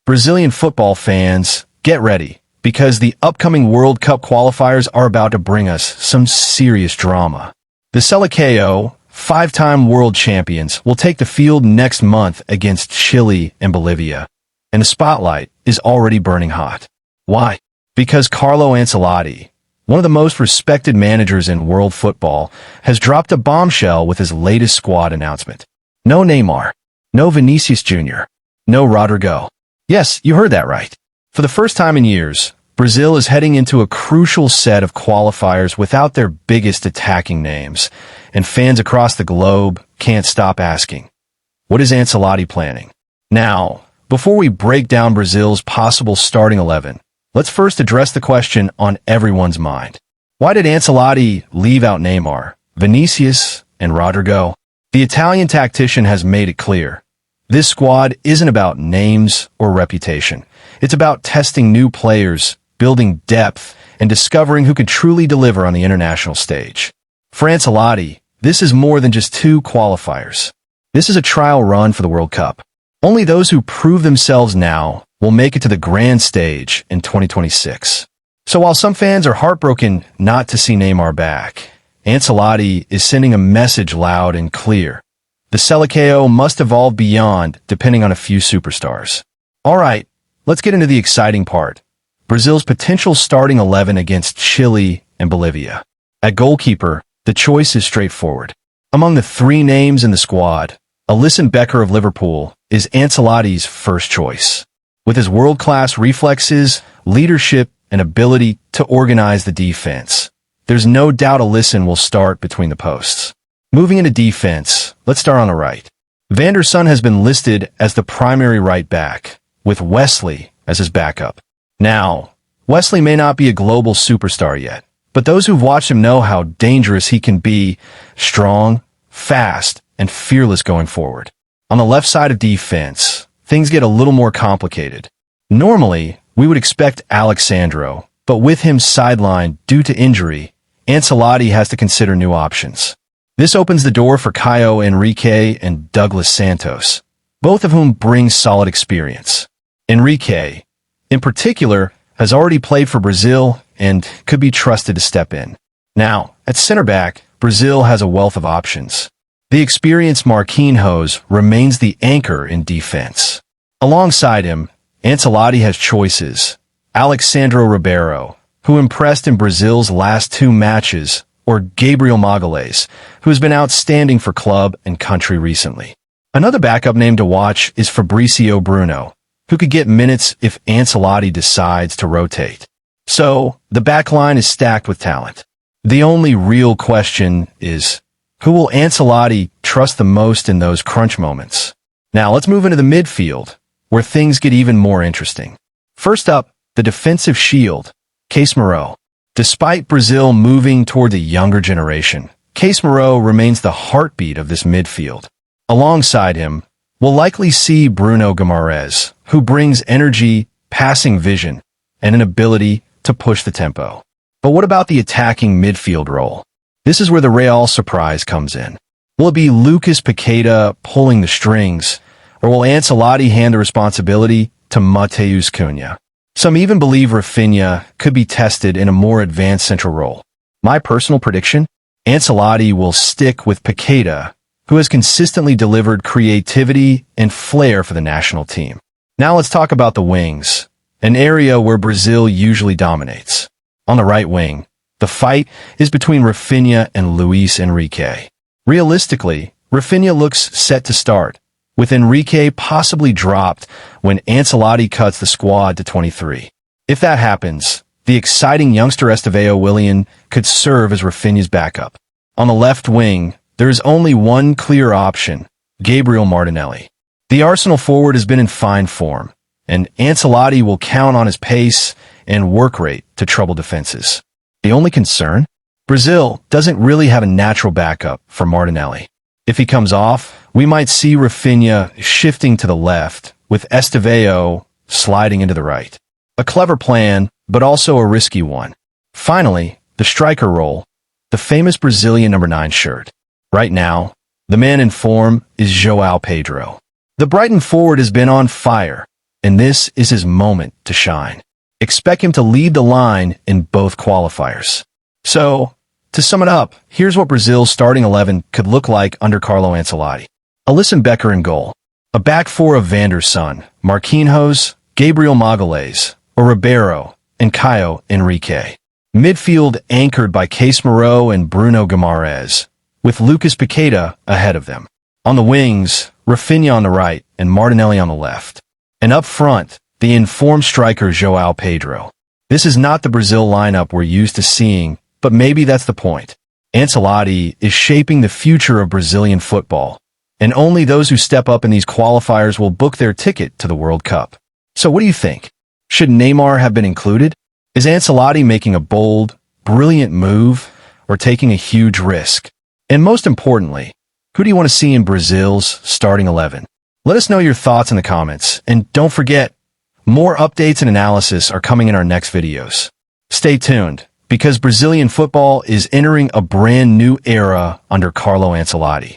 Brazilian football fans, get ready, because the upcoming World Cup qualifiers are about to bring us some serious drama. The Seleção, five-time world champions, will take the field next month against Chile and Bolivia, and the spotlight is already burning hot. Why? Because Carlo Ancelotti, one of the most respected managers in world football, has dropped a bombshell with his latest squad announcement. No Neymar, no Vinícius Júnior, no Rodrygo. Yes, you heard that right. For the first time in years, Brazil is heading into a crucial set of qualifiers without their biggest attacking names, and fans across the globe can't stop asking, what is Ancelotti planning? Now, before we break down Brazil's possible starting 11, let's first address the question on everyone's mind. Why did Ancelotti leave out Neymar, Vinicius, and Rodrygo? The Italian tactician has made it clear. This squad isn't about names or reputation. It's about testing new players, building depth, and discovering who can truly deliver on the international stage. For Ancelotti, this is more than just two qualifiers. This is a trial run for the World Cup. Only those who prove themselves now will make it to the grand stage in 2026. So while some fans are heartbroken not to see Neymar back, Ancelotti is sending a message loud and clear. The Seleção must evolve beyond depending on a few superstars. All right, let's get into the exciting part. Brazil's potential starting 11 against Chile and Bolivia. At goalkeeper, the choice is straightforward. Among the three names in the squad, Alisson Becker of Liverpool is Ancelotti's first choice. With his world-class reflexes, leadership, and ability to organize the defense, there's no doubt Alisson will start between the posts. Moving into defense, let's start on the right. Van der Sar has been listed as the primary right back, with Wesley as his backup. Now, Wesley may not be a global superstar yet, but those who've watched him know how dangerous he can be, strong, fast, and fearless going forward. On the left side of defense, things get a little more complicated. Normally, we would expect Alexandro, but with him sidelined due to injury, Ancelotti has to consider new options. This opens the door for Caio Henrique and Douglas Santos, both of whom bring solid experience. Henrique, in particular, has already played for Brazil and could be trusted to step in. Now, at center back, Brazil has a wealth of options. The experienced Marquinhos remains the anchor in defense. Alongside him, Ancelotti has choices. Alexandro Ribeiro, who impressed in Brazil's last two matches, or Gabriel Martinelli, who has been outstanding for club and country recently. Another backup name to watch is Fabricio Bruno, who could get minutes if Ancelotti decides to rotate. So, the backline is stacked with talent. The only real question is, who will Ancelotti trust the most in those crunch moments? Now let's move into the midfield, where things get even more interesting. First up, the defensive shield, Casemiro. Despite Brazil moving toward the younger generation, Casemiro remains the heartbeat of this midfield. Alongside him, we'll likely see Bruno Guimarães, who brings energy, passing vision, and an ability to push the tempo. But what about the attacking midfield role? This is where the Real surprise comes in. Will it be Lucas Paqueta pulling the strings, or will Ancelotti hand the responsibility to Matheus Cunha? Some even believe Raphinha could be tested in a more advanced central role. My personal prediction? Ancelotti will stick with Paqueta, who has consistently delivered creativity and flair for the national team. Now let's talk about the wings, an area where Brazil usually dominates. On the right wing, the fight is between Raphinha and Luis Enrique. Realistically, Raphinha looks set to start, with Enrique possibly dropped when Ancelotti cuts the squad to 23. If that happens, the exciting youngster Estevão Willian could serve as Raphinha's backup. On the left wing, there is only one clear option, Gabriel Martinelli. The Arsenal forward has been in fine form, and Ancelotti will count on his pace and work rate to trouble defenses. The only concern? Brazil doesn't really have a natural backup for Martinelli. If he comes off, we might see Raphinha shifting to the left, with Estevão sliding into the right. A clever plan, but also a risky one. Finally, the striker role, the famous Brazilian number 9 shirt. Right now, the man in form is João Pedro. The Brighton forward has been on fire, and this is his moment to shine. Expect him to lead the line in both qualifiers. So, to sum it up, here's what Brazil's starting 11 could look like under Carlo Ancelotti. Alisson, Becker in goal. A back four of Van der Sar, Marquinhos, Gabriel Martinelli, or Ribeiro, and Caio Henrique. Midfield anchored by Casemiro and Bruno Guimaraes, with Lucas Paqueta ahead of them. On the wings, Raphinha on the right and Martinelli on the left. And up front, the informed striker João Pedro. This is not the Brazil lineup we're used to seeing, but maybe that's the point. Ancelotti is shaping the future of Brazilian football, and only those who step up in these qualifiers will book their ticket to the World Cup. So what do you think? Should Neymar have been included? Is Ancelotti making a bold, brilliant move, or taking a huge risk? And most importantly, who do you want to see in Brazil's starting 11? Let us know your thoughts in the comments, and don't forget, more updates and analysis are coming in our next videos. Stay tuned, because Brazilian football is entering a brand new era under Carlo Ancelotti.